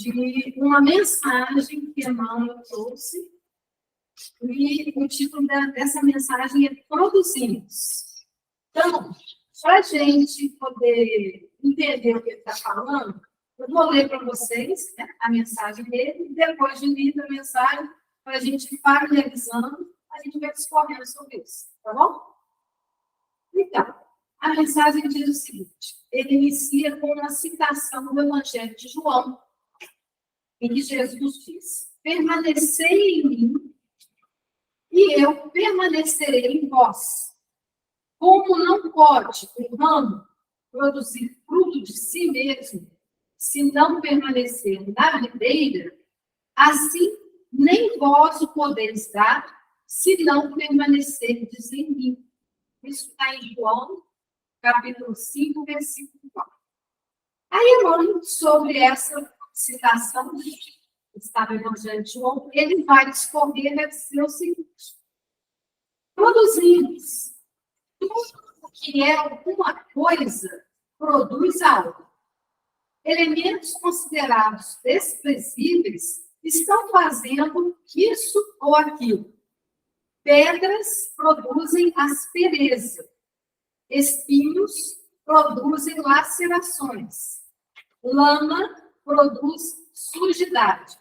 de uma mensagem que Emmanuel trouxe, e o título dessa mensagem é Produzimos. Então, para a gente poder entender o que ele está falando, eu vou ler para vocês, né, a mensagem dele, e depois de ler a mensagem, para a gente familiarizando, a gente vai discorrendo sobre isso, tá bom? Então, a mensagem diz o seguinte, ele inicia com uma citação do Evangelho de João, em que Jesus diz, permanecei em mim, e eu permanecerei em vós. Como não pode o ramo produzir fruto de si mesmo, se não permanecer na videira, assim nem vós o podeis dar, se não permanecerdes em mim. Isso está em João, capítulo 5, versículo 4. Aí, irmão, sobre essa citação, está no Evangelho de João, ele vai discorrer, vai dizer o seguinte, produzimos. Tudo que é alguma coisa produz algo. Elementos considerados desprezíveis estão fazendo isso ou aquilo. Pedras produzem aspereza. Espinhos produzem lacerações. Lama produz sujidade.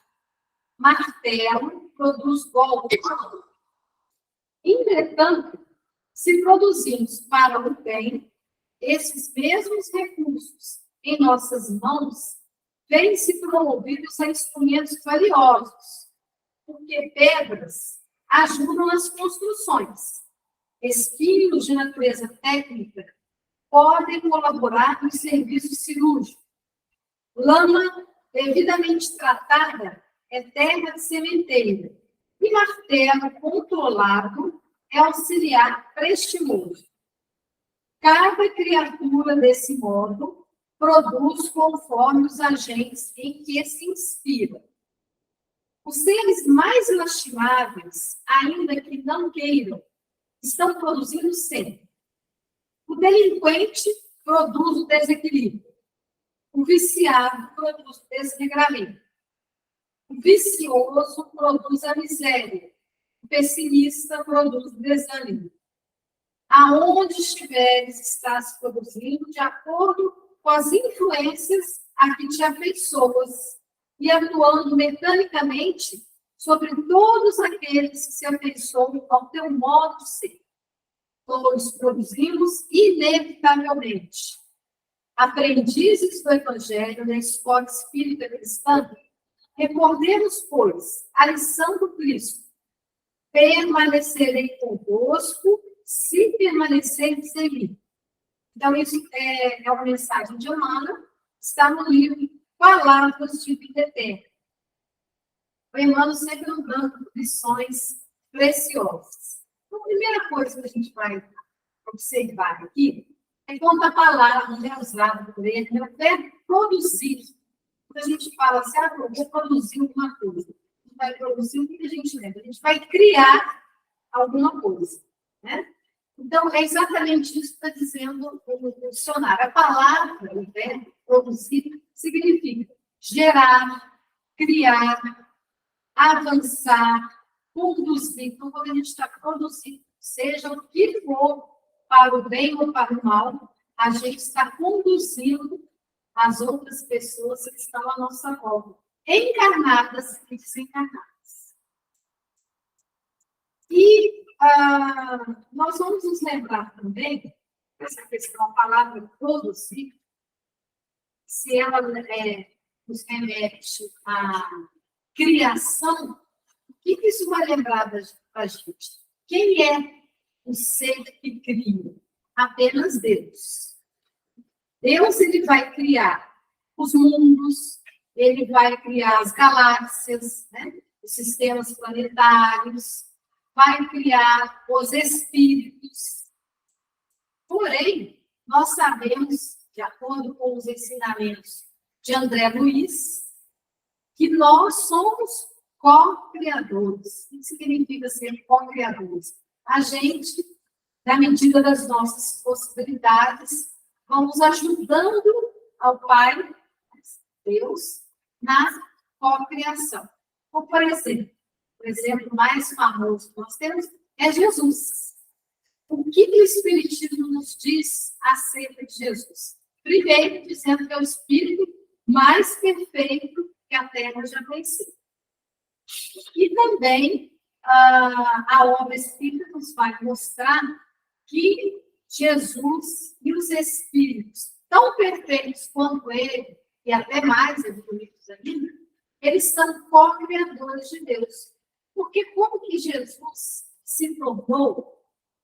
Martelo produz golpe. Entretanto, se produzimos para o bem, esses mesmos recursos em nossas mãos vêm-se promovidos a instrumentos valiosos, porque pedras ajudam nas construções. Espinhos de natureza técnica podem colaborar no serviço cirúrgico. Lama devidamente tratada é terra de sementeira. E martelo controlado é auxiliar prestimoso. Cada criatura, desse modo, produz conforme os agentes em que se inspira. Os seres mais lastimáveis, ainda que não queiram, estão produzindo sempre. O delinquente produz o desequilíbrio. O viciado produz o desregramento. O vicioso produz a miséria. O pessimista produz o desânimo. Aonde estiveres, estás produzindo de acordo com as influências a que te afeiçoas e atuando mecanicamente sobre todos aqueles que se afeiçoam ao teu modo de ser. Todos produzimos inevitavelmente. Aprendizes do Evangelho na escola espírita cristã, recordemos, pois, a lição do Cristo. Permanecerei convosco, se permanecerdes em mim. Então, isso é uma mensagem de Emmanuel, está no livro Palavras de Vida Eterna. O Emmanuel sempre nos dando lições preciosas. Então, a primeira coisa que a gente vai observar aqui é quando a palavra usada por ele, o verbo produzir. Quando a gente fala assim, eu vou produzir alguma coisa. A gente vai produzir o que a gente lembra? A gente vai criar alguma coisa, né? Então, é exatamente isso que está dizendo o dicionário. A palavra, o verbo produzir, significa gerar, criar, avançar, conduzir. Então, quando a gente está produzindo, seja o que for, para o bem ou para o mal, a gente está conduzindo as outras pessoas que estão à nossa volta, encarnadas e desencarnadas. E nós vamos nos lembrar também, essa questão, a palavra produzir, se ela nos remete à criação, o que isso vai lembrar da gente? Quem é o ser que cria? Apenas Deus. Deus, ele vai criar os mundos, ele vai criar as galáxias, né? Os sistemas planetários, vai criar os espíritos. Porém, nós sabemos, de acordo com os ensinamentos de André Luiz, que nós somos co-criadores. O que significa ser co-criadores? A gente, na medida das nossas possibilidades, vamos ajudando ao Pai, Deus, na cocriação. Ou, por exemplo, o exemplo mais famoso que nós temos é Jesus. O que o Espiritismo nos diz acerca de Jesus? Primeiro, dizendo que é o Espírito mais perfeito que a Terra já conheceu. E também a obra espírita nos vai mostrar que Jesus e os Espíritos, tão perfeitos quanto ele, e até mais evoluídos ainda, eles são co-criadores de Deus. Porque como que Jesus se tornou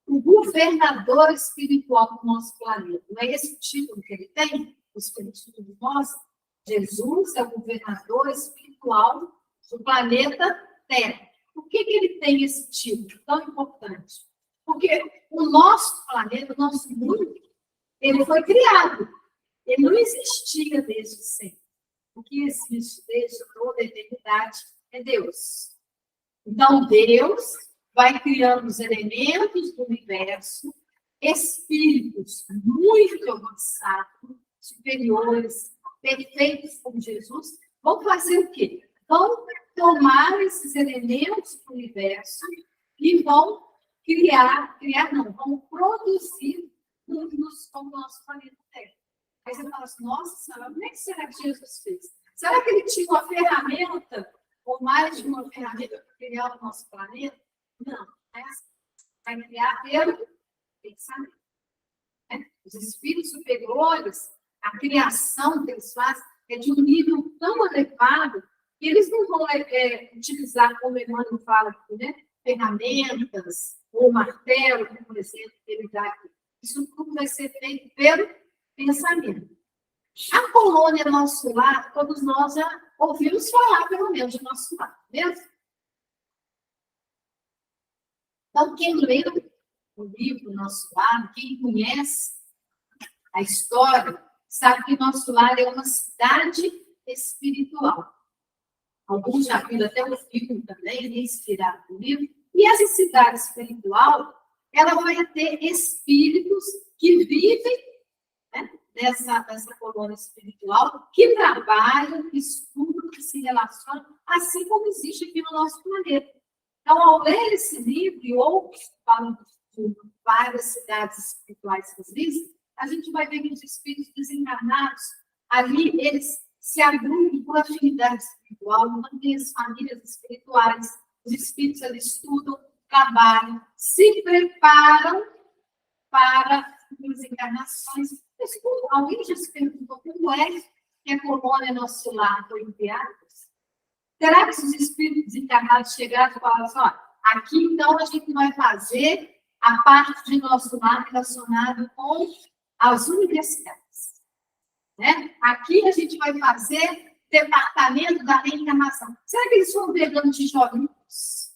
o governador espiritual do nosso planeta? Não é esse o título que ele tem? O Espiritismo de nós? Jesus é o governador espiritual do planeta Terra. Por que ele tem esse título tão importante? Porque o nosso planeta, o nosso mundo, ele foi criado. Ele não existia desde sempre. O que existe desde toda a eternidade é Deus. Então, Deus vai criando os elementos do universo, espíritos muito avançados, superiores, perfeitos como Jesus, vão fazer o quê? Vão tomar esses elementos do universo e vão vão produzir mundos como o nosso planeta Terra. Aí você fala assim, nossa senhora, como é que será que Jesus fez? Será que ele tinha uma ferramenta, ou mais de uma ferramenta para criar o nosso planeta? Não, vai criar pelo pensamento. Os espíritos superiores, a criação que eles fazem é de um nível tão elevado que eles não vão utilizar, como o Emmanuel fala aqui, né? Ferramentas ou martelo, por exemplo, que ele dá aqui. Isso tudo vai ser feito pelo pensamento. A colônia Nosso Lar, todos nós já ouvimos falar, pelo menos, de Nosso Lar, mesmo? Então, quem lê o livro Nosso Lar, quem conhece a história, sabe que Nosso Lar é uma cidade espiritual. Alguns já viram até o filme também, inspirado no livro. E essa cidade espiritual, ela vai ter espíritos que vivem, né, nessa colônia espiritual, que trabalham, que estudam, que se relacionam, assim como existe aqui no nosso planeta. Então, ao ler esse livro e outros que falam de várias cidades espirituais que existem, a gente vai ver que os espíritos desencarnados, ali, eles se agrupam por afinidade espiritual, mantêm as famílias espirituais, os espíritos ali estudam, trabalham, se preparam para as encarnações. Alguém já se perguntou como é que a colônia Nosso Lar foi enviada? Será que os espíritos encarnados chegaram e falaram assim, ó, aqui então a gente vai fazer a parte de Nosso Lar relacionada com as universidades? Né? Aqui a gente vai fazer departamento da reencarnação. Será que eles foram pegando tijolinhos?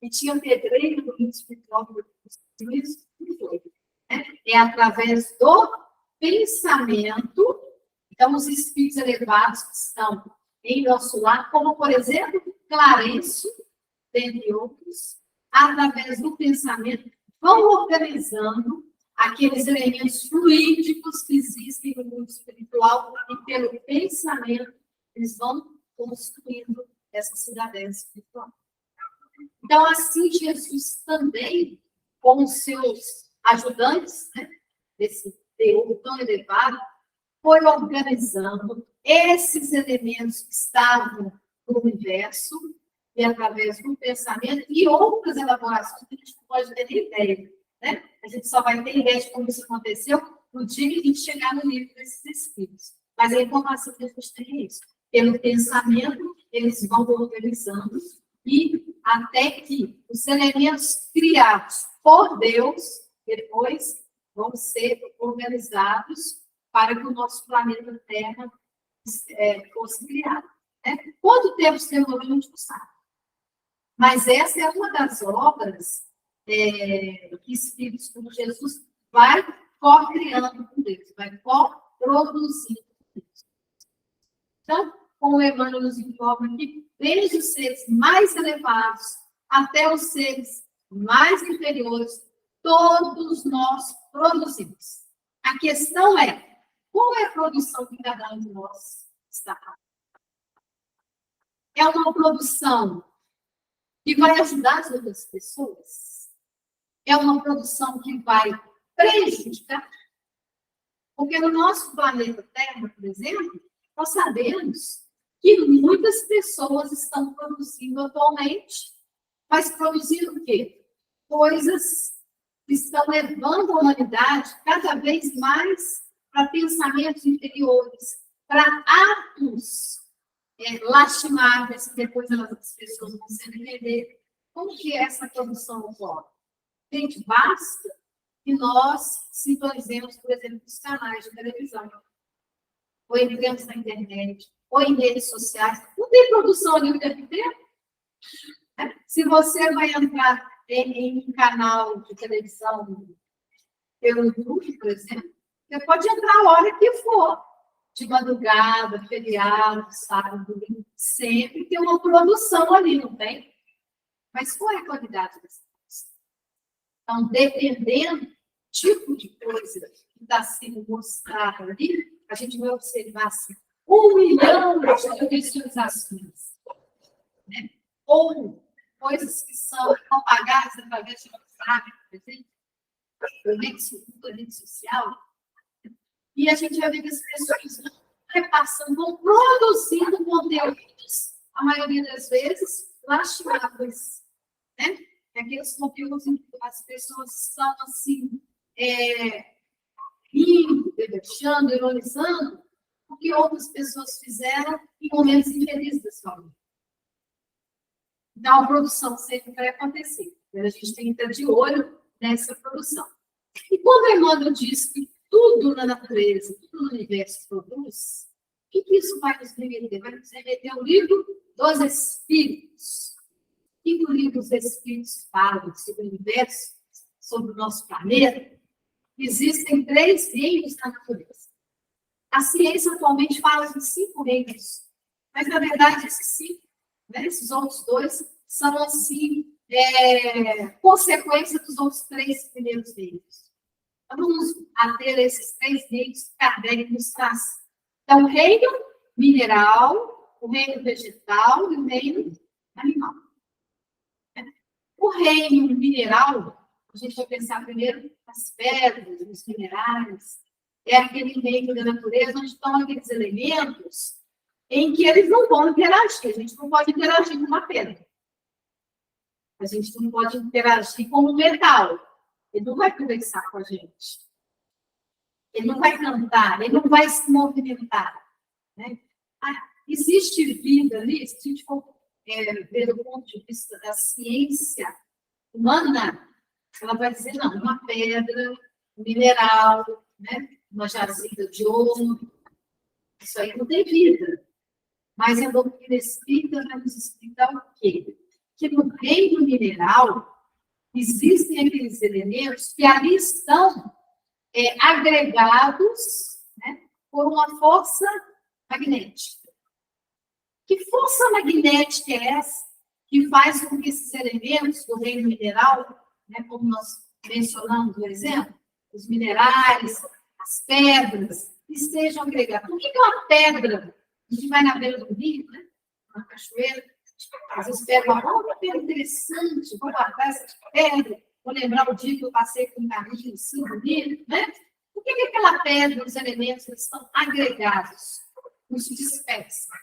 E tinha pedreiro no espiritual do Espírito? Não foi. É através do pensamento. Então, os espíritos elevados que estão em Nosso Lar, como, por exemplo, Clarencio, dentre outros, através do pensamento, vão organizando aqueles elementos fluídicos que existem no mundo espiritual e, pelo pensamento, eles vão construindo essa cidadela espiritual. Então, assim, Jesus também, com os seus ajudantes, né, desse teor tão elevado, foi organizando esses elementos que estavam no universo, e através do pensamento, e outras elaborações que a gente não pode ter nem ideia. Né? A gente só vai ter ideia de como isso aconteceu no dia que a gente chegar no nível desses espíritos. Mas a informação que a gente tem é isso. Pelo pensamento, eles vão organizando, e até que os elementos criados por Deus, depois, vão ser organizados para que o nosso planeta Terra fosse criado. Né? Quanto tempo se demorou, a gente não sabe. Mas essa é uma das obras que espíritos como Jesus vai co-criando com Deus, vai co-produzindo com Deus. Então, como o Emmanuel nos informa aqui, desde os seres mais elevados até os seres mais inferiores, todos nós produzimos. A questão é, qual é a produção que cada um de nós está fazendo? É uma produção que vai ajudar as outras pessoas? É uma produção que vai prejudicar? Porque no nosso planeta Terra, por exemplo, nós sabemos que muitas pessoas estão produzindo atualmente, mas produzindo o quê? Coisas que estão levando a humanidade cada vez mais para pensamentos interiores, para atos lastimáveis, que depois as pessoas vão se entender como que essa produção ocorre. Gente, basta que nós sintonizemos, por exemplo, os canais de televisão, ou entremos na internet, ou em redes sociais. Não tem produção ali o tempo inteiro? Se você vai entrar em um canal de televisão pelo YouTube, por exemplo, você pode entrar a hora que for, de madrugada, feriado, sábado, domingo, sempre tem uma produção ali, não tem? Mas qual é a qualidade dessa produção? Então, dependendo do tipo de coisa que está sendo mostrado ali, a gente vai observar assim, 1 milhão de visualizações, né? Ou coisas que são propagadas através de WhatsApp, por exemplo, rede social, e a gente vai ver que as pessoas vão repassando, vão produzindo conteúdos, a maioria das vezes, lastimáveis, né? Aqueles conteúdos em que as pessoas estão, assim, rindo, debochando, ironizando, o que outras pessoas fizeram em momentos infelizes da sua vida. Então, a produção sempre vai acontecer. A gente tem que estar de olho nessa produção. E quando Emmanuel diz que tudo na natureza, tudo no universo produz, o que isso vai nos remeter? Vai nos remeter ao livro dos Espíritos. O que o livro dos Espíritos fala sobre o universo, sobre o nosso planeta? Existem 3 reinos na natureza. A ciência atualmente fala de 5 reinos, mas, na verdade, esses 5, né, esses outros 2, são, assim, consequência dos outros 3 primeiros reinos. Vamos ter esses 3 reinos que Kardec nos traz. Então, o reino mineral, o reino vegetal e o reino animal. O reino mineral, a gente vai pensar primeiro nas pedras, nos minerais, é aquele reino da natureza onde estão aqueles elementos em que eles não vão interagir. A gente não pode interagir com uma pedra. A gente não pode interagir com o metal. Ele não vai conversar com a gente. Ele não vai cantar, ele não vai se movimentar. Né? Existe vida ali, se a gente for ver do ponto de vista da ciência humana, ela vai dizer, não, uma pedra, um mineral, né? Uma jazida de ouro, isso aí não tem vida. Mas a doutrina espírita vai nos explicar o quê? Que no reino mineral existem aqueles elementos que ali estão agregados, né, por uma força magnética. Que força magnética é essa que faz com que esses elementos do reino mineral, né, como nós mencionamos no exemplo, os minerais, as pedras, estejam agregadas? Por que uma pedra? A gente vai na beira do rio, né, na cachoeira, às vezes pega uma pedra interessante, vou guardar essa pedra, vou lembrar o dia que eu passei com um caminho assim, bonito, né? Por que aquela pedra, os elementos estão agregados, não se dispersam?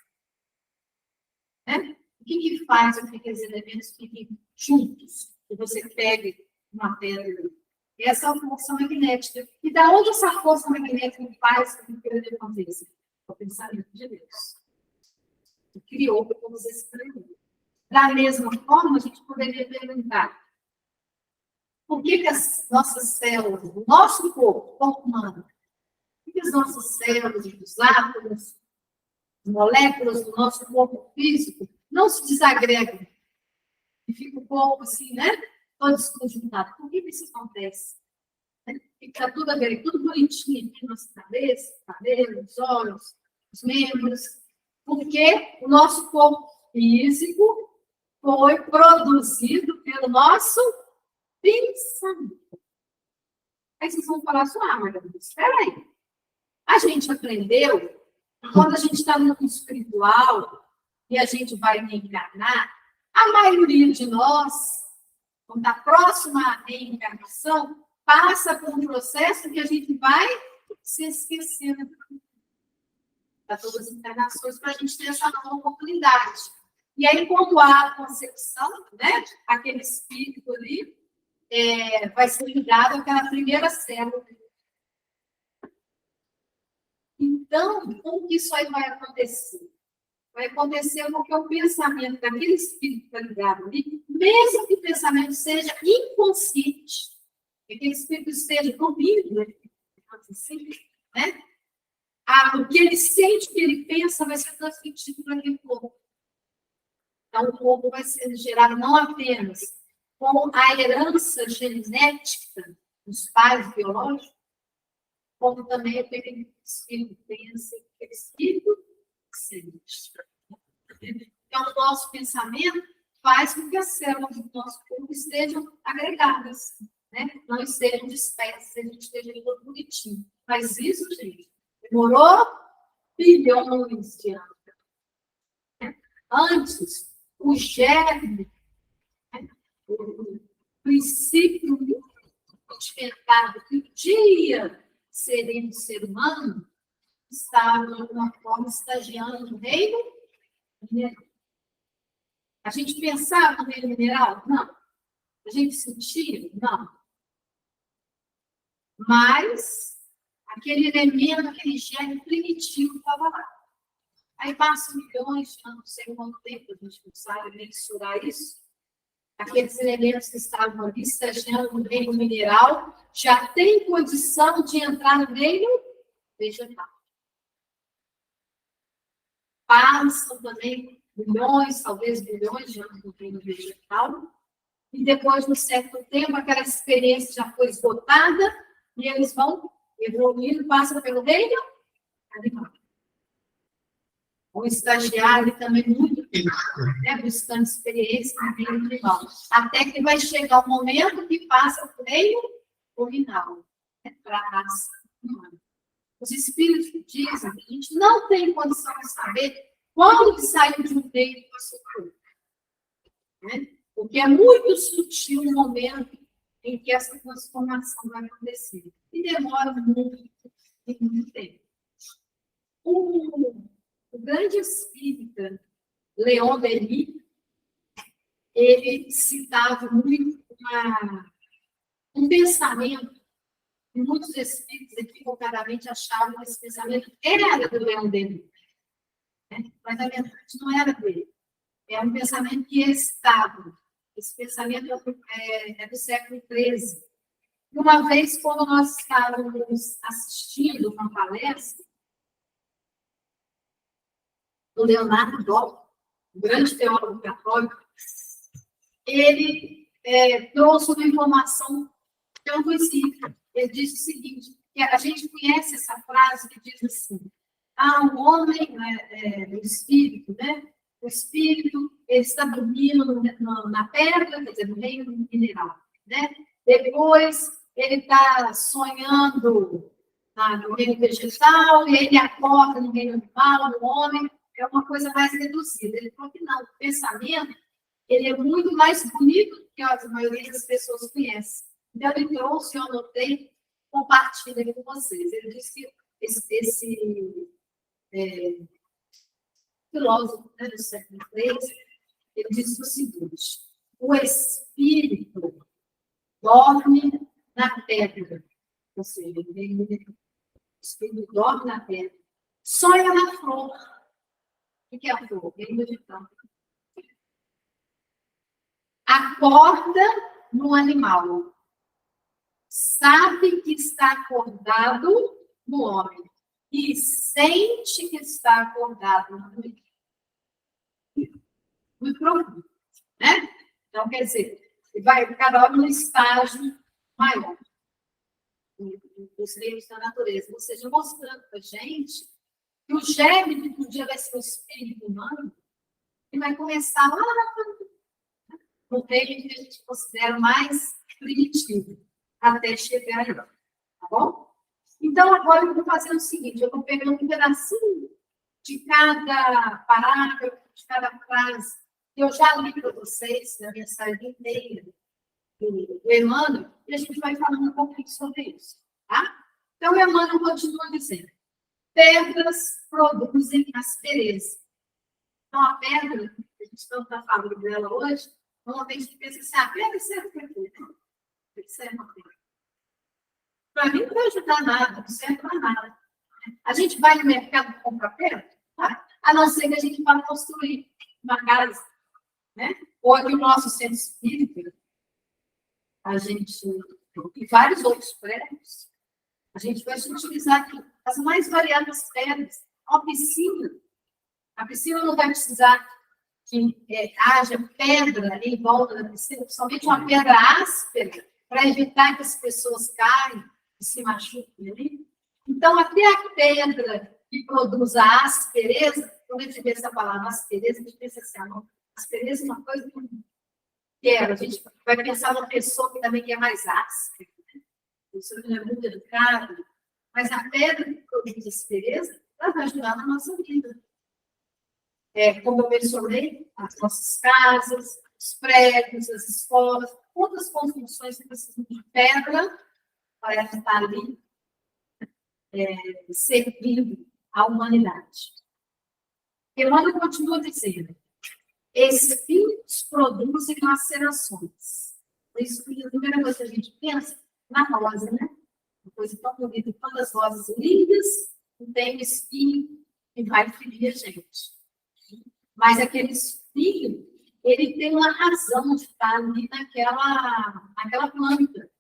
Né? O que faz com que aqueles elementos fiquem juntos? Que você pegue uma pedra. Essa é a força magnética. E da onde essa força magnética faz com que ele aconteça? O pensamento de Deus. Que criou todos esses elementos. Da mesma forma, a gente poderia perguntar por que as nossas células, o nosso corpo humano, por que as nossas células, os átomos, as moléculas do nosso corpo físico não se desagregam e fica um pouco assim, né? Todo desconjuntado. Por que isso acontece? Fica tudo agregado, tudo bonitinho aqui na nossa cabeça, cabelo, os olhos, os membros, porque o nosso corpo físico foi produzido pelo nosso pensamento. Aí vocês vão falar assim, Margarida, espera aí. A gente aprendeu, quando a gente está no mundo espiritual, e a gente vai reencarnar, a maioria de nós, quando está próxima à reencarnação, passa por um processo que a gente vai se esquecendo para todas as encarnações, para a gente ter essa nova oportunidade. E aí, quando há a concepção, né, aquele espírito ali, vai ser ligado àquela primeira célula. Então, como que isso aí vai acontecer? Vai acontecer porque o pensamento daquele espírito que está ligado ali, mesmo que o pensamento seja inconsciente, que aquele espírito esteja dormindo, né? O que ele sente, o que ele pensa, vai ser transmitido para aquele corpo. Então, o corpo vai ser gerado não apenas com a herança genética dos pais biológicos, como também aquele espírito pensa, aquele espírito sente. Então, o nosso pensamento faz com que as células do nosso corpo estejam agregadas, né? Não estejam dispersas, a gente esteja tudo bonitinho. Mas isso, gente, demorou bilhões de anos. Antes, o germe, né? O princípio rudimentar que o dia seria um ser humano, estava, de alguma forma, estagiando no reino mineral. A gente pensava no reino mineral? Não. A gente sentia? Não. Mas aquele elemento, aquele gene primitivo estava lá. Aí passam milhões de anos, não sei quanto tempo, a gente não sabe mensurar isso. Aqueles elementos que estavam ali estagiando no reino mineral já têm condição de entrar no reino vegetal. Passam também milhões, talvez bilhões de anos no reino vegetal, e depois, de um certo tempo, aquela experiência já foi esgotada, e eles vão evoluindo, passam pelo reino animal. Um estagiário também muito tempo, né, buscando experiência no reino animal, até que vai chegar o momento que passa para o reino original, né, para a raça humana. Os espíritos dizem que a gente não tem condição de saber quando que saiu de um reino para o seu corpo, né? Porque é muito sutil o momento em que essa transformação vai acontecer. E demora muito tempo. O grande espírita, Leon Denis, ele citava muito um pensamento que muitos espíritos equivocadamente achavam que esse pensamento era do Leon Denis. Né? Mas, na verdade, não era dele. É um pensamento que ele citava. Esse pensamento é do século XIII. E uma vez, quando nós estávamos assistindo uma palestra do Leonardo Boff, um grande teólogo católico, ele trouxe uma informação que eu não conhecia. Ele disse o seguinte, que a gente conhece essa frase que diz assim, o homem, o espírito, né? O espírito, ele está dormindo na pedra, quer dizer, no reino mineral, né? Depois, ele está sonhando no reino vegetal, e ele acorda no reino animal, no homem, é uma coisa mais reduzida. Ele falou que não, o pensamento, ele é muito mais bonito do que a maioria das pessoas conhece. Então, ele trouxe, eu anotei, compartilho aqui com vocês. Ele disse que esse filósofo, né, do século XIII, ele disse o seguinte, o espírito dorme na pedra, ou seja, o espírito dorme na pedra, sonha na flor. O que é a flor? Reino vegetal. Acorda no animal, sabe que está acordado no homem e sente que está acordado no homem. Muito profundo, né? Então, quer dizer, vai cada hora num estágio maior dos reinos da natureza, ou seja, mostrando para a gente que o germe que um dia vai ser o espírito humano, ele vai começar lá no reino que a gente considera mais primitivo, até chegar aí, tá bom? Então, agora eu vou fazer o seguinte, eu vou pegar um pedacinho de cada parágrafo de cada frase. Eu já li para vocês na mensagem inteira do Emmanuel, e a gente vai falando um pouquinho sobre isso. Tá? Então, o Emmanuel continua dizendo: pedras produzem aspereza. Então, a pedra, a gente não está falando dela hoje, normalmente a gente pensa assim, a pedra serve para quê? Isso é uma pedra. Para mim, não vai ajudar nada, não serve para nada. A gente vai no mercado e compra pedra, tá? A não ser que a gente vá construir uma casa, né? Ou aqui o nosso centro espírita, a gente, e vários outros prédios, a gente vai utilizar aqui as mais variadas pedras. A piscina não vai precisar que haja pedra em volta da piscina, principalmente uma pedra áspera, para evitar que as pessoas caem e se machuquem ali. Então, até a pedra que produz a aspereza, quando a gente vê essa palavra aspereza, a gente pensa assim, aspereza é uma coisa que quero. A gente vai pensar numa pessoa que também é mais áspera, né? Pessoa que não é muito educada. Mas a pedra que produz aspereza, ela vai ajudar na nossa vida. Como eu mencionei, as nossas casas, os prédios, as escolas, todas as construções que precisam de pedra para estar ali servindo à humanidade. Emmanuel continua dizendo: espinhos produzem lacerações. Isso que a primeira coisa que a gente pensa na rosa, né? Uma coisa tão bonita, tantas rosas lindas, não tem espinho que vai ferir a gente. Mas aquele espinho, ele tem uma razão de estar ali naquela planta.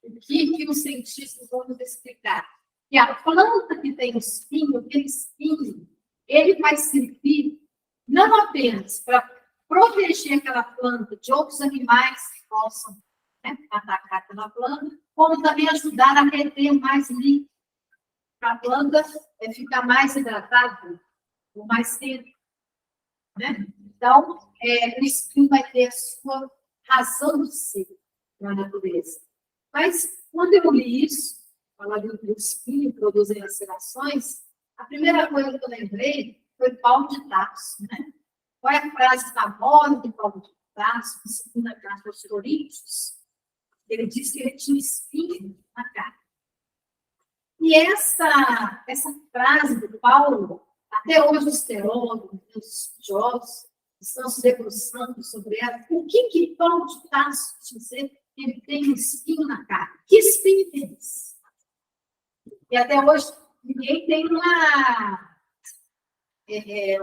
O que os cientistas vão nos explicar? Que a planta que tem espinho, aquele espinho, ele vai servir não apenas para proteger aquela planta de outros animais que possam atacar aquela planta, como também ajudar a reter mais líquido, para a planta ficar mais hidratada por mais tempo. Né? Então, o espinho vai ter a sua razão de ser na natureza. Mas, quando eu li isso, falando do espinho produzem lacerações, a primeira coisa que eu lembrei foi Paulo de Tarso. Né? Qual é a frase famosa de Paulo de Tarso, na segunda carta aos Coríntios? Ele diz que ele tinha espinho na cara. E essa frase do Paulo, até hoje os teólogos, os estudiosos, estão se debruçando sobre ela. O que Paulo de Tarso dizer que ele tem um espinho na cara? Que espinho tem esse? E até hoje ninguém tem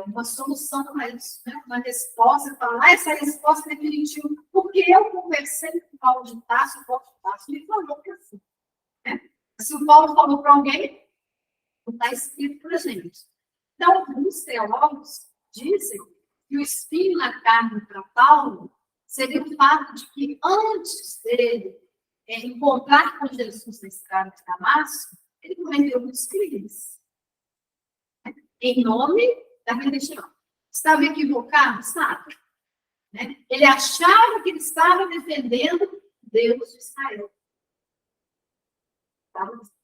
uma solução para isso, né? Uma resposta, falar essa resposta definitiva. Porque eu conversei com o Paulo de Tarso, o Paulo de Tarso me falou que assim. Né? Se o Paulo falou para alguém, não está escrito para a gente. Então, alguns teólogos dizem que o espinho na carne para Paulo seria o fato de que antes dele encontrar com Jesus na estrada de Damasco, ele cometeu muitos crimes. Em nome da religião. Estava equivocado? Estava. Né? Ele achava que ele estava defendendo Deus de Israel.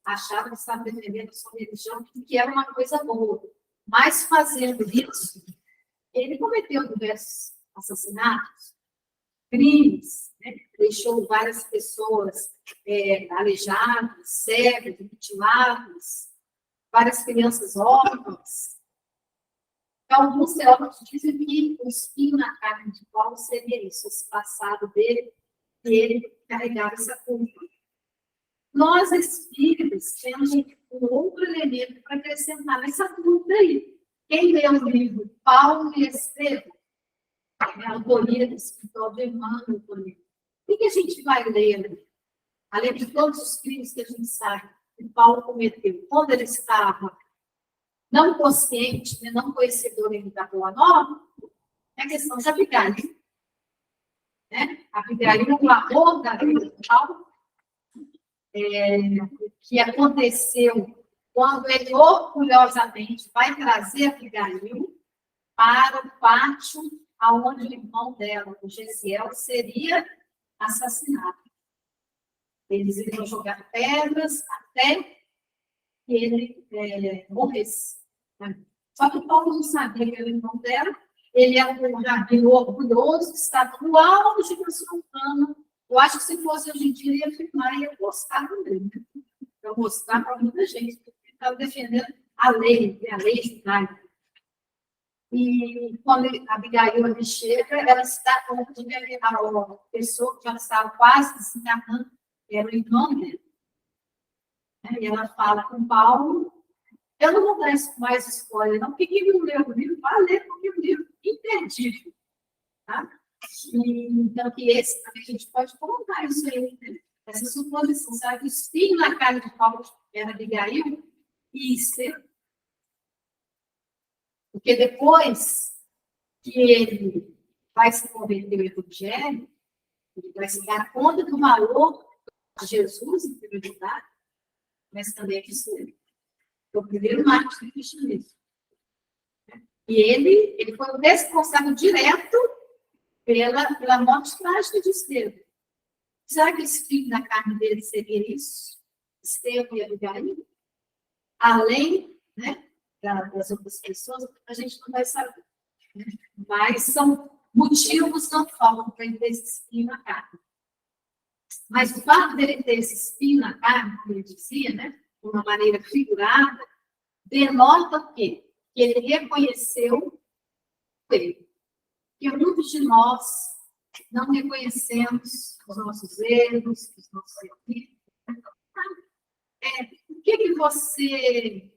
Achava que estava defendendo a sua religião, que era uma coisa boa. Mas fazendo isso, ele cometeu diversos assassinatos, crimes, né? Deixou várias pessoas aleijadas, cegas, mutiladas, várias crianças órfãs. Então, alguns teólogos dizem que o espinho na carne de Paulo seria isso, esse passado dele, que ele carregava essa culpa. Nós, espíritos, temos um outro elemento para acrescentar nessa culpa aí. Quem lê o livro Paulo e Estevão, a autoria do escritor de Emmanuel, o que a gente vai ler? Além de todos os crimes que a gente sabe que Paulo cometeu, quando ele estava não consciente, né, não conhecedor ainda da boa nova, é a questão de Abigail. Né? Abigail, o amor da vida de Paulo, que aconteceu quando ele orgulhosamente vai trazer Abigail para o pátio onde o irmão dela, o Gesiel, seria assassinado. Eles iriam jogar pedras até que ele morresse. Né? Só que Paulo não sabia que era o irmão dela, ele é um rabino orgulhoso, que está no auge da sua fama. Eu acho que se fosse hoje em dia, ele ia filmar e ia postar também. Para mostrar para muita gente, porque ele estava defendendo a lei judaica. E quando a Abigail chega, ela está com a pessoa que já estava quase desencarnando, era o irmão dele. E ela fala com Paulo, eu não vou dar mais spoiler, não, porque quem não leu o livro, vai ler, porque o livro é imperdível. Tá? Então, que esse também a gente pode colocar isso aí, né? Essa suposição, sabe? O espinho na cara de Paulo era Abigail e Esther, porque depois que ele vai se converter ao Evangelho, ele vai se dar conta do valor de Jesus, em primeiro lugar, mas também de Esther. Foi o primeiro mártir do cristianismo. E ele foi o responsável direto pela morte trágica de Estevão. Será que esse filho da carne dele seria isso? Estevão e Abigail? Além, né, das outras pessoas, a gente não vai saber. Né? Mas são motivos não faltam para ele ter esse espinho na carne. Mas o fato dele ter esse espinho na carne, como ele dizia, né, de uma maneira figurada, denota o quê? Que ele reconheceu ele. Que muitos de nós não reconhecemos os nossos erros, os nossos erros. Por que você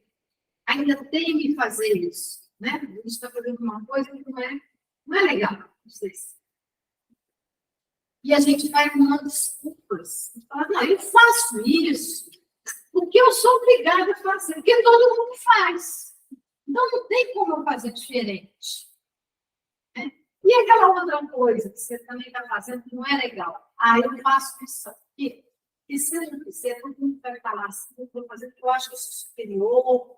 ainda teme em fazer isso? Né? A gente está fazendo uma coisa que não é legal. E a gente vai arrumando desculpas. Fala, não, eu faço isso porque eu sou obrigada a fazer, porque todo mundo faz. Então, não tem como eu fazer diferente. Né? E aquela outra coisa que você também está fazendo que não é legal. Eu faço isso aqui. E se eu não quiser, todo mundo vai falar assim, eu estou fazendo porque eu acho que eu sou superior,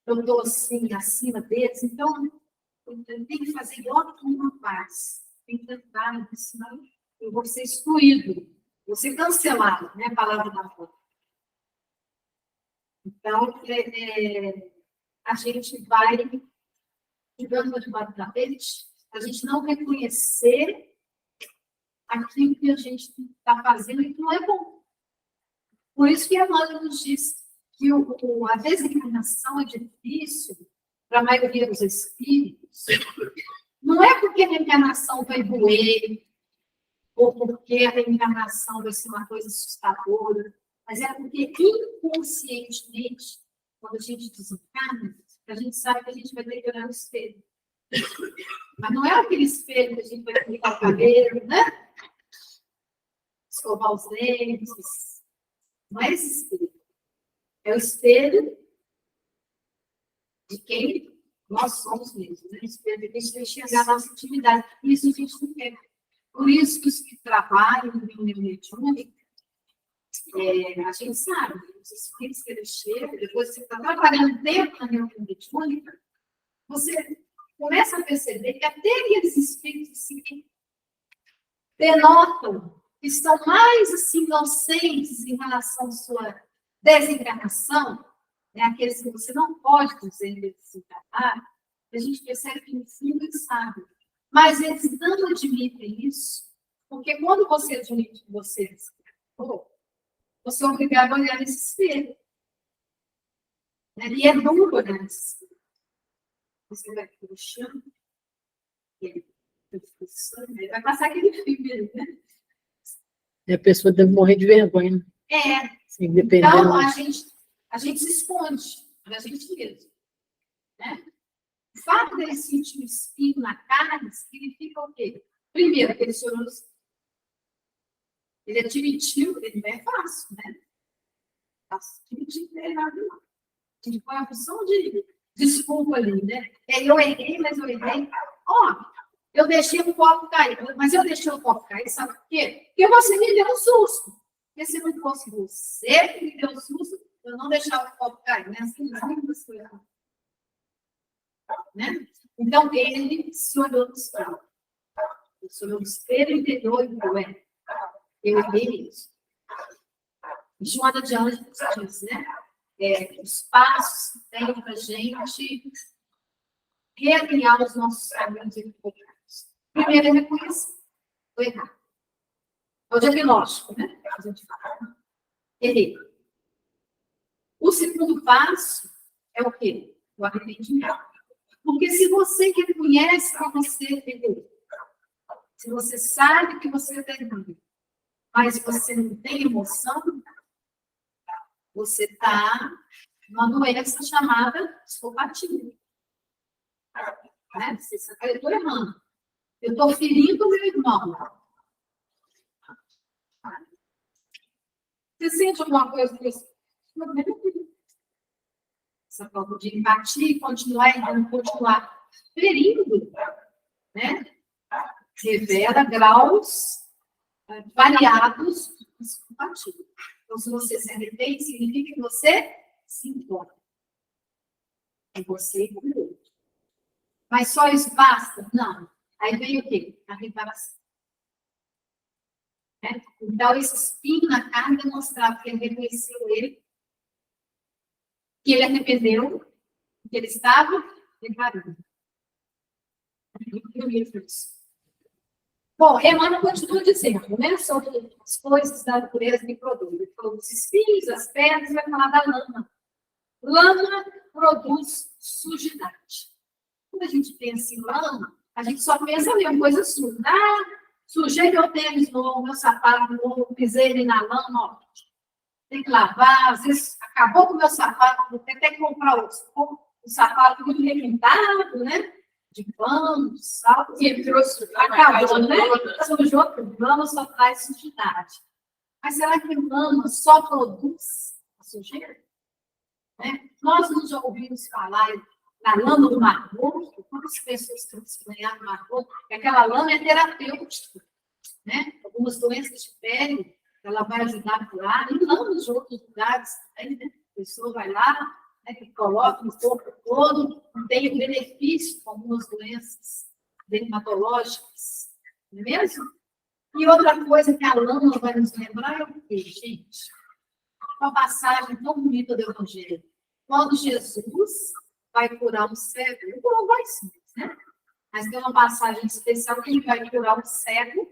eu estou assim, acima deles. Então, eu tenho que fazer igual todo mundo faz. Tem que tentar, senão eu vou ser excluído, vou ser cancelado, né? A palavra da boca. Então, a gente vai jogando debaixo da tapete, a gente não reconhecer aquilo que a gente está fazendo e que não é bom. Por isso que a Amanda nos diz que a desencarnação é difícil para a maioria dos espíritos. Não é porque a reencarnação vai doer, ou porque a reencarnação vai ser uma coisa assustadora, mas é porque inconscientemente, quando a gente desencarna, a gente sabe que a gente vai ter que olhar no espelho. Mas não é aquele espelho que a gente vai aplicar o cabelo, né? Escovar os dentes. Não é esse espelho. É o espelho de quem nós somos mesmo. Né? O espelho de a gente enxergar a nossa intimidade. Isso a gente não quer. Por isso que os que trabalham no meio mediúnico, a gente sabe, os espíritos que eles chegam, depois você está trabalhando dentro da reunião mediúnica, você começa a perceber que até aqueles espíritos assim, que denotam que estão mais assim, inocentes em relação à sua desencarnação, aqueles que você não pode dizer desencarnar, a gente percebe que no fundo eles sabem. Mas eles não admitem isso, porque quando você admite que você desencarnou, você é obrigado a olhar nesse espelho. E é duro olhar nesse espelho. Você vai para o chão, ele vai passar aquele filme, né? E a pessoa deve morrer de vergonha. Assim, então, a gente se esconde da gente mesmo. Né? O fato dele sentir um espinho na carne significa o quê? Primeiro, que ele chorou no espinho. Ele admitiu, ele não é fácil, né? Admitir que é errado, não. Ele põe a opção de desculpa ali, né? Eu errei, mas eu errei. Eu deixei o copo cair, mas eu deixei o copo cair, sabe por quê? Porque você me deu um susto. Porque se não fosse você que me deu um susto, eu não deixava o copo cair, né? Assim, muitas coisas. Né? Então, ele se olhou no espelho. Ele se olhou no espelho e entendeu e falou, eu errei isso. Joana de Ângeles diz, né? Os passos que tem para a gente realinhar os nossos caminhos equivocados. Primeiro é reconhecer. Estou errado. É o diagnóstico, né? A gente fala. Errei. O segundo passo é o quê? O arrependimento. Porque se você reconhece que você errou, se você sabe que você está errando, mas você não tem emoção, você está numa doença chamada psicopatia. Né? Eu estou errando. Eu estou ferindo o meu irmão. Você sente alguma coisa desse? Essa forma de empatia e continuar ferindo, né? Revela graus variados de psicopatia. Então, se você se arrepende, significa que você se importa. É você e o outro. Mas só isso basta? Não. Aí vem o quê? A reparação. Né? Então, esse espinho na carne demonstrava que ele reconheceu ele, que ele arrependeu, que ele estava reparando. Bom, Emmanuel continua dizendo, né, sobre as coisas da natureza que produzem. Ele falou dos espinhos, as pedras, vai falar da lama. Lama produz sujidade. Quando a gente pensa em lama, a gente só pensa em coisa suja. Ah, sujei meu tênis novo, meu sapato novo, pisei ele na lama, ó. Tem que lavar, às vezes acabou com o meu sapato, vou ter até que comprar um sapato muito requintado, né? De pano, de salto. E trouxe, acabou, né? Sujou, lama só traz sujidade. Mas será que lama só produz a sujeira? Né? Nós nos ouvimos falar na lama do Mar Morto, quantas pessoas estão estranhando no Mar Morto, que aquela lama é terapêutica, né? Algumas doenças de pele, ela vai ajudar a curar, e não nos outros lugares também, né? A pessoa vai lá, né, que coloca no corpo todo, tem o benefício com algumas doenças dermatológicas, não é mesmo? E outra coisa que a lama vai nos lembrar é o quê, gente? Uma passagem tão bonita do Evangelho. Quando Jesus vai curar um cego, ele curou vários cegos, né? Mas tem uma passagem especial que ele vai curar um cego,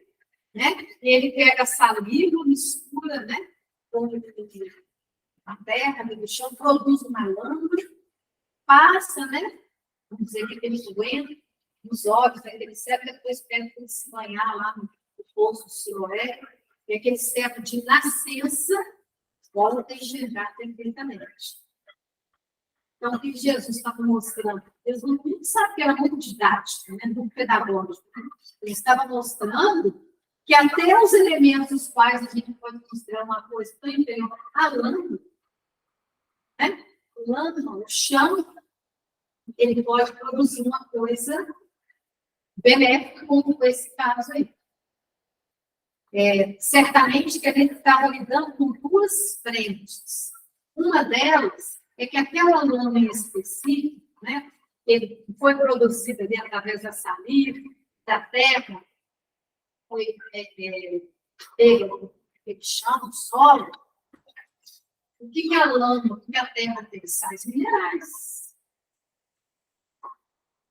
né? E ele pega saliva, mistura, né? Com a terra, do chão, produz uma lama, passa, né? Vamos dizer que aquele doente, nos olhos daquele cego, depois pega para se banhar lá no poço do Siloé, e aquele cego de nascença volta a enxergar perfeitamente. Então, o que Jesus estava mostrando? Jesus não sabe que era muito didático, né? Muito pedagógico. Ele estava mostrando que até os elementos dos quais a gente pode considerar uma coisa tão inferior, a lama, né? Lama, o chão, ele pode produzir uma coisa benéfica, como foi esse caso aí. Certamente que a gente estava lidando com duas frentes. Uma delas é que aquela lama em específico, né, ele foi produzida ali através da saliva, da terra, foi pego pelo chão, solo. O que é a lama? O que a terra tem? Sais minerais.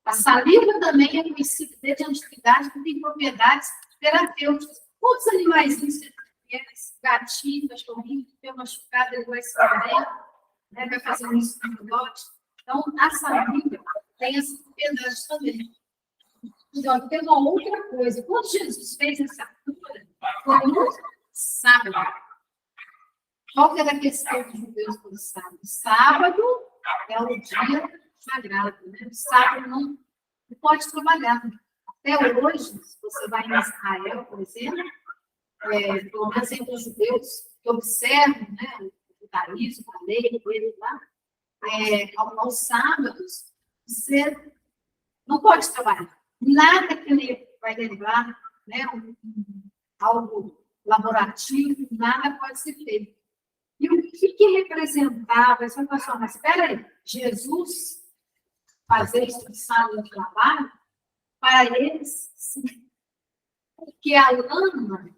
A saliva também é conhecida desde a antiguidade, que tem propriedades terapêuticas. Quantos animais você conhece? Gatinho, cachorrinho, que tem uma machucada, ele vai se bem, né? Vai fazendo isso com o dote. Então, a saliva tem essa propriedade também. Então, tem uma outra coisa. Quando Jesus fez essa cura, foi no sábado. Qual que era a questão dos judeus com o sábado? Sábado é o dia sagrado. Né? O sábado não pode trabalhar. Até hoje, se você vai em Israel, por exemplo, pelo menos entre os judeus que observam, né, o judaísmo, a lei deles lá, aos sábados, você não pode trabalhar. Nada que ele vai lembrar, né, algo laborativo, nada pode ser feito. E o que representava? Você vai pensar, mas espera aí, Jesus fazer isso de sábado de trabalho? Para eles, sim. Porque a lama,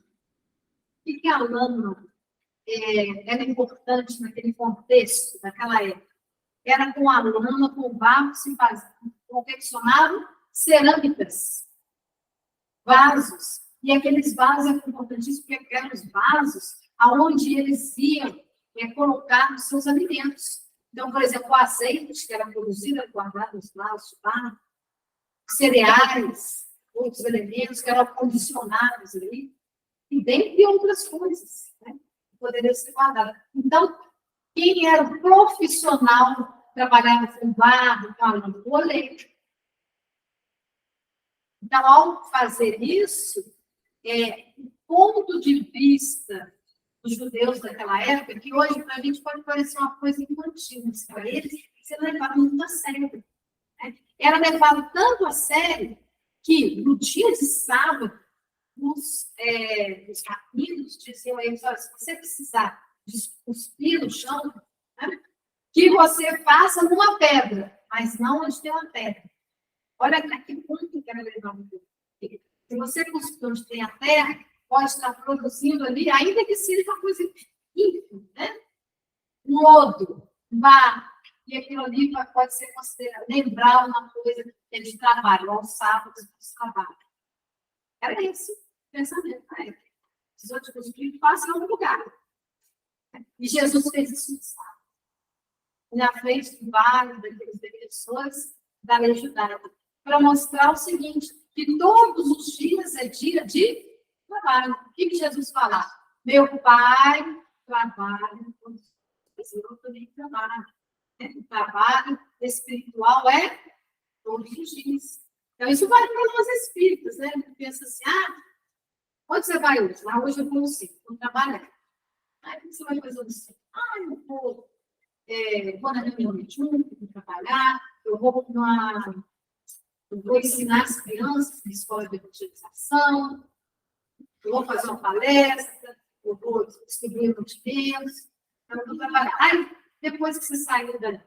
era importante naquele contexto, naquela época? Era com a lama, com o barro se fazia. confeccionavam cerâmicas, vasos. E aqueles vasos eram importantíssimos, porque eram os vasos aonde eles iam colocar os seus alimentos. Então, por exemplo, o azeite que era produzido, era guardado nos vasos de barro, cereais, outros elementos que eram condicionados ali, e dentre outras coisas, né, que poderiam ser guardadas. Então, quem era o profissional trabalhava com barro, com o oleiro. Então, ao fazer isso, o ponto de vista dos judeus daquela época, que hoje para a gente pode parecer uma coisa infantil, mas para eles, você não levava muito a sério. Né? Era levado tanto a sério que, no dia de sábado, os rabinos diziam a eles: olha, se você precisar de cuspir no chão, né, que você faça numa pedra, mas não onde tem uma pedra. Olha a que ponto que era levado. Se você cuspir onde tem a terra, pode estar produzindo ali, ainda que seja uma coisa ínfima, né? Lodo, barro, e aquilo ali pode ser considerado, lembrar uma coisa que é de trabalho, aos sábados de trabalho. Era esse o pensamento, né? Precisou de cuspir, passa em outro lugar. E Jesus fez isso no sábado. Na frente do barro, daqueles defensores da lei judaica, para mostrar o seguinte, que todos os dias é dia de trabalho. O que Jesus fala? Meu Pai trabalha, eu também trabalho. O trabalho espiritual é todos os dias. Então, isso vale para nós espíritas, né? Pensa assim, onde você vai hoje? Hoje eu vou no centro, vou trabalhar. Aí, o que você vai fazer no centro? Eu vou na reunião mediúnica, vou trabalhar, eu vou ensinar as crianças na escola de evangelização, eu vou fazer uma palestra, eu vou distribuir mantimentos, eu vou trabalhar. Aí, depois que você saiu dali.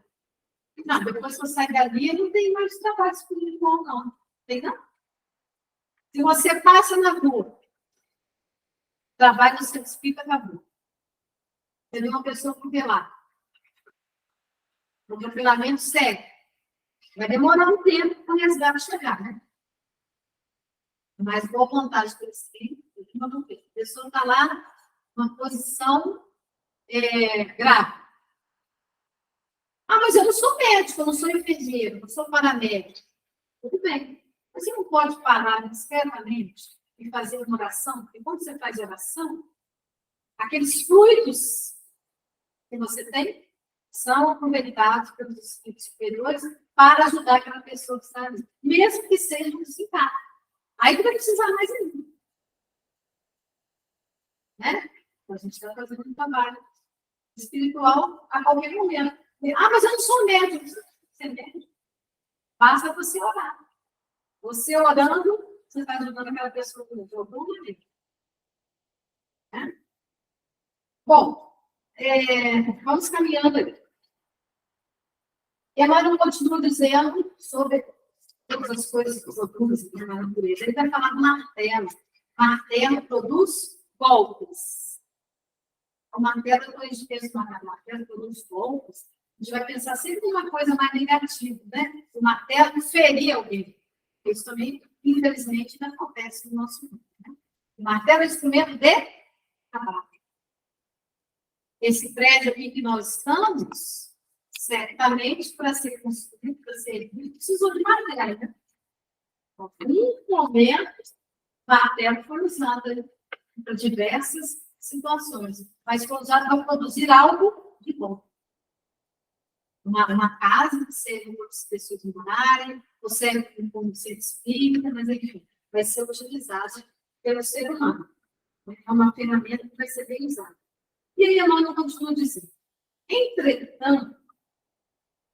Não, depois que eu sair dali, não tem mais trabalho espiritual, não. Tem, não? Se você passa na rua, trabalho no centro espírita da rua, você vê uma pessoa atropelada, um atropelamento sério, vai demorar um tempo para o resgate chegar, né? Mas boa vontade para esse tempo, a pessoa está lá numa posição grave. Mas eu não sou médico, eu não sou enfermeiro, eu não sou paramédico. Tudo bem. Você não pode parar discretamente e fazer uma oração, porque quando você faz oração, aqueles fluidos que você tem são aproveitados pelos espíritos superiores para ajudar aquela pessoa que está ali, mesmo que seja um sinal. Aí tu vai precisar mais ainda. Né? A gente está fazendo um trabalho espiritual a qualquer momento. Mas eu não sou médico. Você é médico? Basta você orar. Você orando, você está ajudando aquela pessoa com o algum momento. Né? Bom, vamos caminhando aí. E agora eu continuo dizendo sobre todas as coisas que produzem na natureza. Ele vai falar do martelo. Martelo produz golpes. O martelo, quando a gente pensa no martelo produz golpes, a gente vai pensar sempre em uma coisa mais negativa, né? O martelo ferir alguém. Isso também, infelizmente, não acontece no nosso mundo. Né? O martelo é instrumento de trabalho. Esse prédio aqui que nós estamos, certamente, para ser construído, para ser erguido, precisou de martelo, né? Em um momento, martelo foi usado para diversas situações, mas foi usado para produzir algo de bom. Uma casa que serve para as pessoas morarem, ou serve como ser espírita, mas enfim, vai ser utilizado pelo ser humano. É uma ferramenta que vai ser bem usada. E aí a Emmanuel continua dizendo: entretanto,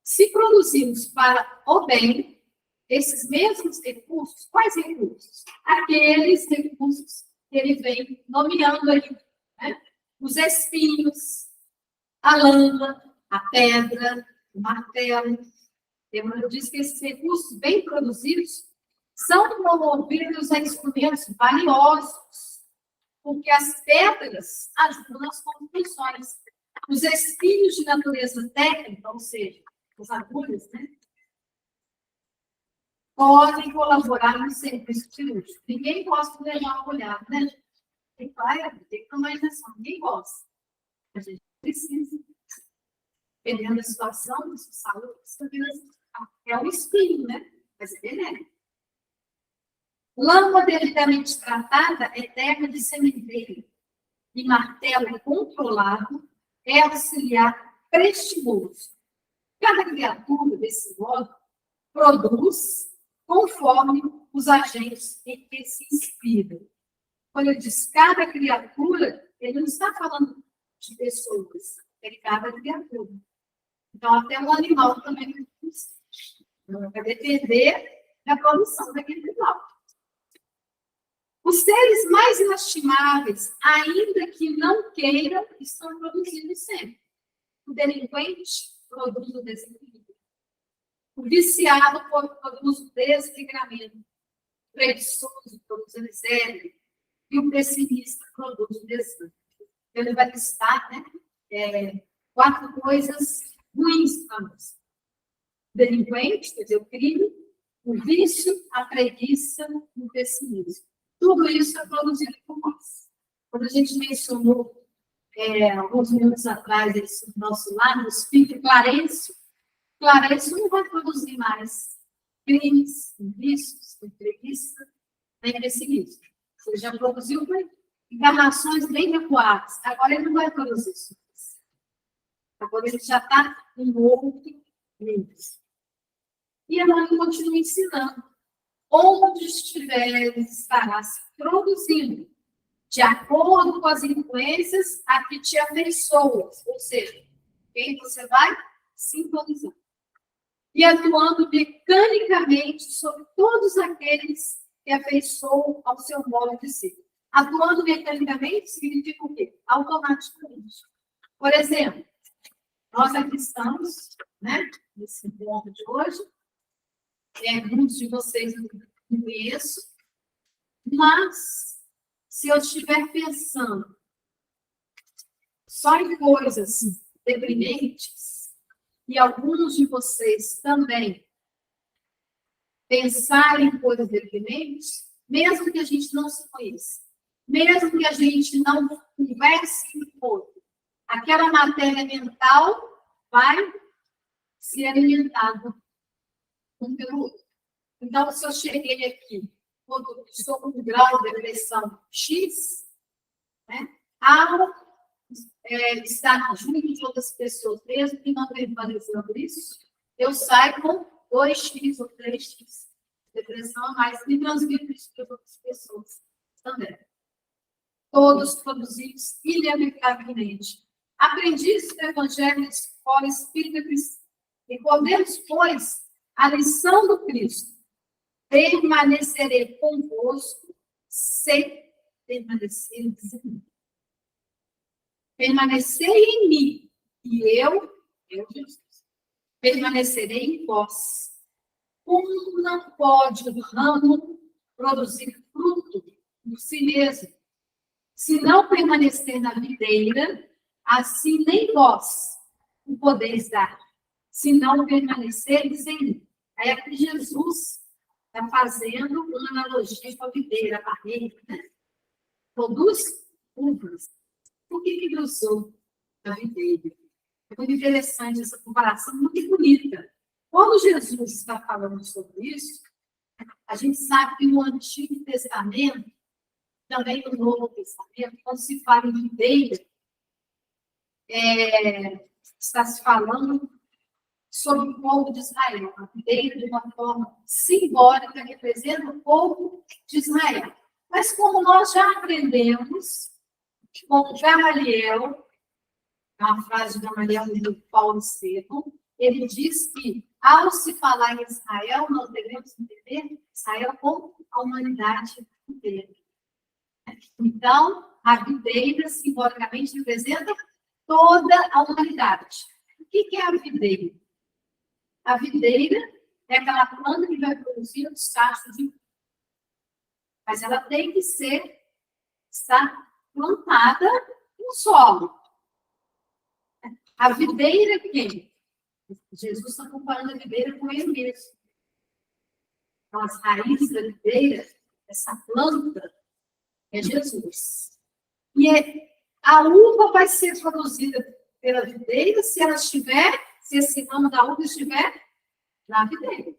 se produzirmos para o bem esses mesmos recursos, quais recursos? Aqueles recursos que ele vem nomeando aí, né? Os espinhos, a lama, a pedra, o martelo. Emmanuel diz que esses recursos bem produzidos são promovidos a instrumentos valiosos, porque as pedras ajudam nas construções. Os espinhos de natureza técnica, ou seja, as agulhas, né? podem colaborar no serviço cirúrgico. Ninguém gosta de levar uma olhada, né? Tem que tomar injeção. Ninguém gosta. A gente precisa. Dependendo da situação, da sua saúde, é um espinho, né? Mas é veneno. Lâmina devidamente tratada é terra de sementeiro. E martelo controlado é auxiliar prestimoso. Cada criatura desse modo produz conforme os agentes em que se inspira. Quando ele diz cada criatura, ele não está falando de pessoas, ele cada criatura. Então, até o animal também vai depender da produção daquele animal. Os seres mais lastimáveis, ainda que não queiram, estão produzindo sempre. O delinquente produz o desequilíbrio. O viciado produz o desligramento. O preguiçoso produz a miséria. E o pessimista produz o desânimo. Ele vai listar, né, 4 coisas ruins para nós. O delinquente, quer dizer, o crime, o vício, a preguiça e o pessimismo. Tudo isso é produzido por nós. Quando a gente mencionou, alguns minutos atrás, esse nosso lado, o espírito Clarencio não vai produzir mais crimes, vícios, preguiça, nem pessimismo. Ele já produziu encarnações bem recuadas. Agora ele não vai produzir isso. Agora ele já está em outro nível. E a mãe continua ensinando. Onde estiveres, estarás produzindo, de acordo com as influências a que te afeiçoas. Ou seja, quem você vai sintonizar. E atuando mecanicamente sobre todos aqueles que afeiçoam ao seu modo de ser. Atuando mecanicamente significa o quê? Automaticamente. Por exemplo, nós aqui estamos, né, nesse encontro de hoje, muitos de vocês não conheço, mas se eu estiver pensando só em coisas deprimentes, e alguns de vocês também pensarem em coisas deprimentes, mesmo que a gente não se conheça, mesmo que a gente não converse um pouco, aquela matéria mental vai ser alimentada um pelo outro. Então, se eu cheguei aqui, quando estou com um grau de depressão X, né, ao estar junto de outras pessoas, mesmo que não verbalizando isso, eu saio com 2x ou 3x depressão a mais, e transmito isso para outras pessoas também. Todos produzidos inevitavelmente. Aprendizes do Evangelho de escola espírita cristã. Recordemos, pois, a lição do Cristo. Permanecerei convosco sem permanecer em mim. Permanecei em mim, e eu, Jesus, permanecerei em vós. Como não pode o ramo produzir fruto por si mesmo, se não permanecer na videira, assim nem vós o podeis dar, se não permanecerdes em mim. Aí aqui Jesus está fazendo uma analogia com a videira, a parreira, né? Produz uvas. Por que ele usou a videira? É muito interessante essa comparação, muito bonita. Quando Jesus está falando sobre isso, a gente sabe que no Antigo Testamento, também no Novo Testamento, quando se fala em videira, está se falando sobre o povo de Israel. A videira, de uma forma simbólica, representa o povo de Israel. Mas como nós já aprendemos, com Gamaliel, uma frase de Gamaliel do Paulo Estevam, ele diz que, ao se falar em Israel, nós devemos entender Israel como a humanidade inteira. Então, a videira, simbolicamente, representa toda a humanidade. O que é a videira? A videira é aquela planta que vai produzir os cachos de... Mas ela tem que estar plantada no solo. A videira quem? Jesus está comparando a videira com ele mesmo. Então, as raízes da videira, essa planta, é Jesus. E a uva vai ser produzida pela videira se ela estiver, se esse ramo da uva estiver na videira.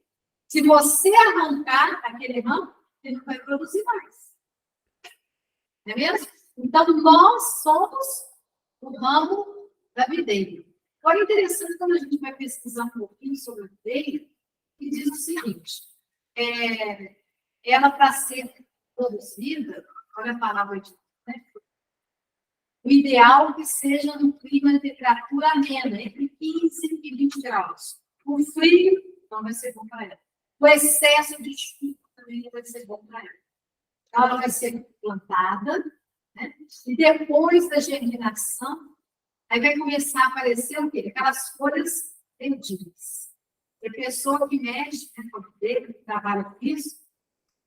Se você arrancar aquele ramo, ele não vai produzir mais. Não é mesmo? Então, nós somos o ramo da videira. Agora, é interessante quando a gente vai pesquisar um pouquinho sobre a videira, e diz o seguinte, ela para ser produzida, olha a palavra de, né? O ideal é que seja num clima de temperatura amena, entre 15 e 20 graus. O frio não vai ser bom para ela. O excesso de chuva também não vai ser bom para ela. Ela vai ser plantada, né? E depois da germinação, aí vai começar a aparecer o quê? Aquelas folhas verdinhas. Tem pessoa que mexe com o dele, que trabalha com isso,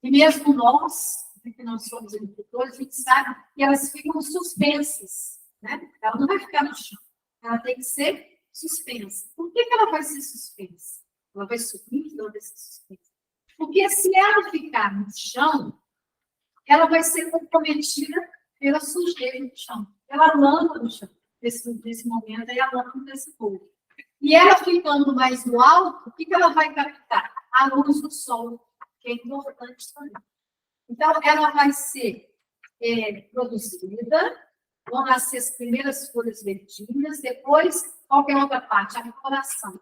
e mesmo nós, que não somos agricultores, a gente sabe que elas ficam suspensas, né? Ela não vai ficar no chão, ela tem que ser suspensa. Por que ela vai ser suspensa? Ela vai subir, ela vai ser suspensa. Porque se ela ficar no chão, ela vai ser comprometida pela sujeira do chão, pela lama do chão. Nesse momento, aí a lama desse povo. E ela ficando mais no alto, o que ela vai captar? A luz do sol, que é importante também. Então, ela vai ser produzida, vão nascer as primeiras folhas verdinhas, depois, qualquer outra parte, a floração.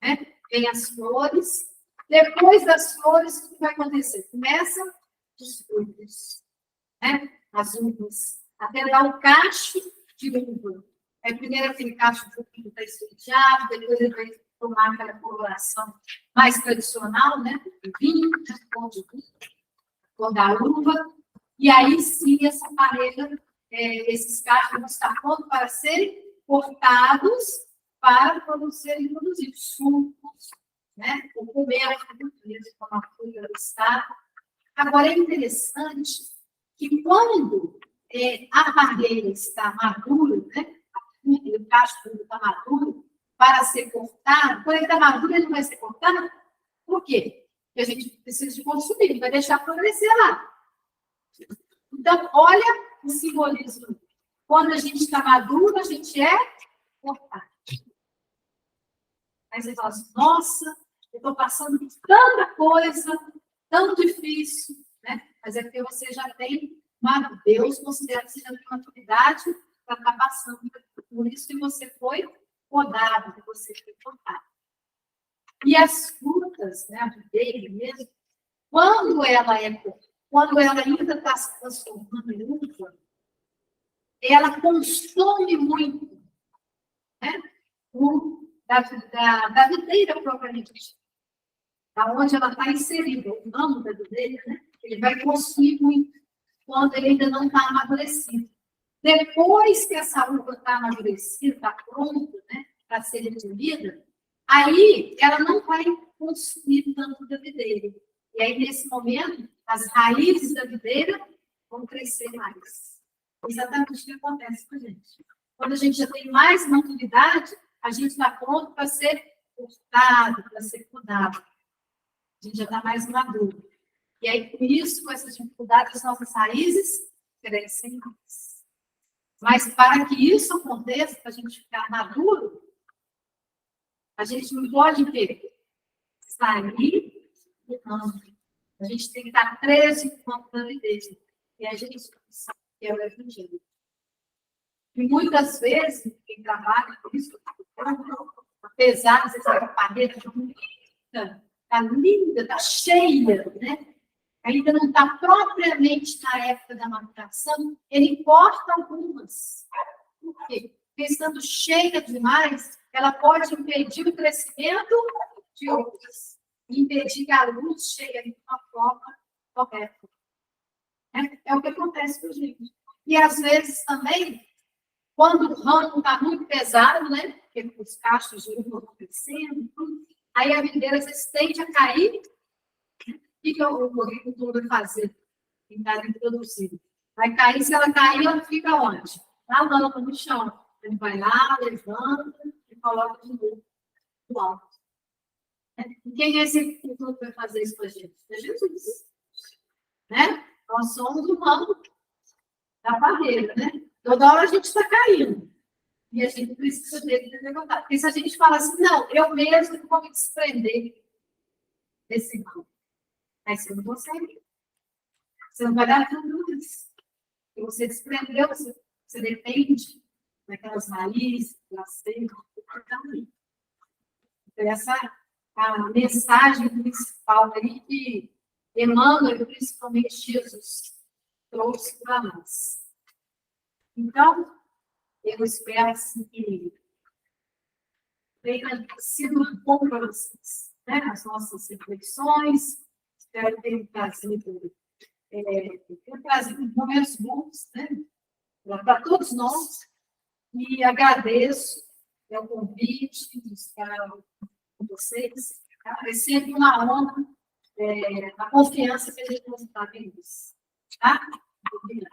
Né? Vem as flores, depois das flores, o que vai acontecer? Começa os frutos, né? As uvas, até dar o cacho de uva. Primeiro aquele cacho de uva que está esverdeado, depois ele vai tomar aquela coloração mais tradicional, né? O vinho, né? Pão de vinho, cor da uva, e aí sim essa parelha, esses cachos vão estar prontos para serem cortados para serem produzidos sucos, né? Ou comer mesmo, como a folha está. Agora, é interessante que quando a parelha está madura, né? O cacho está maduro, para ser cortado, quando ele está maduro, ele não vai ser cortado. Por quê? Porque a gente precisa de consumir, ele vai deixar florescer lá. Então, olha o simbolismo. Quando a gente está maduro, a gente é cortado. Aí você fala assim, nossa, eu estou passando por tanta coisa, tão difícil, né? Mas é porque você já tem, Deus considera que você já tem maturidade para estar passando por isso que você foi podado, que você foi cortado. E as frutas, né, a videira mesmo, quando ela ainda está se transformando em uva, ela consome muito, né, da videira propriamente dita, da onde ela está inserida, o ramo da videira, né, ele vai consumir muito quando ele ainda não está amadurecido. Depois que essa uva está amadurecida, está pronta, né, para ser recolhida, aí ela não vai consumir tanto da videira. E aí, nesse momento, as raízes da videira vão crescer mais. Exatamente o que acontece com a gente. Quando a gente já tem mais maturidade, a gente está pronto para ser cortado, para ser cuidado. A gente já está mais maduro. E aí, com isso, com essas dificuldades, as nossas raízes crescem mais. Mas para que isso aconteça, para a gente ficar maduro, a gente não pode ter sair do campo. A gente tem que estar preso enquanto da videira. E a gente sabe que é o evangelho. E muitas vezes, quem trabalha com isso, apesar de ser uma parede está linda, está cheia, né? Ainda não está propriamente na época da maturação, ele corta algumas. Por quê? Porque estando cheia demais, ela pode impedir o crescimento de outras. Impedir que a luz chegue de uma forma correta. É o que acontece com a gente. E, às vezes, também, quando o ramo está muito pesado, né? Porque os cachos de uva vão crescendo, aí a videira, às vezes, tende a cair. O que o agricultor vai fazer? Tentar introduzir. Vai cair, se ela cair, ela fica onde? Na lama, no chão. Ele vai lá, levanta e coloca de novo no alto. E quem é esse que vai fazer isso com a gente? É Jesus. Né? Nós somos o ramo da barreira, né? Toda hora a gente está caindo. E a gente precisa dele de levantar. Porque se a gente fala assim, não, eu mesmo vou me desprender desse mal. Aí você não consegue. Você não vai dar tudo isso. E você desprendeu, você depende daquelas raízes, da seita, do caminho. Então, essa é a mensagem principal aí que Emmanuel, e principalmente Jesus, trouxe para nós. Então, eu espero assim, que tenha sido bom para vocês, né? As nossas reflexões. Espero que tenha trazido momentos bons, né? Para todos nós. E agradeço o convite de estar com vocês. Tá? É sempre uma honra a confiança que a gente está tendo. Tá? Obrigada.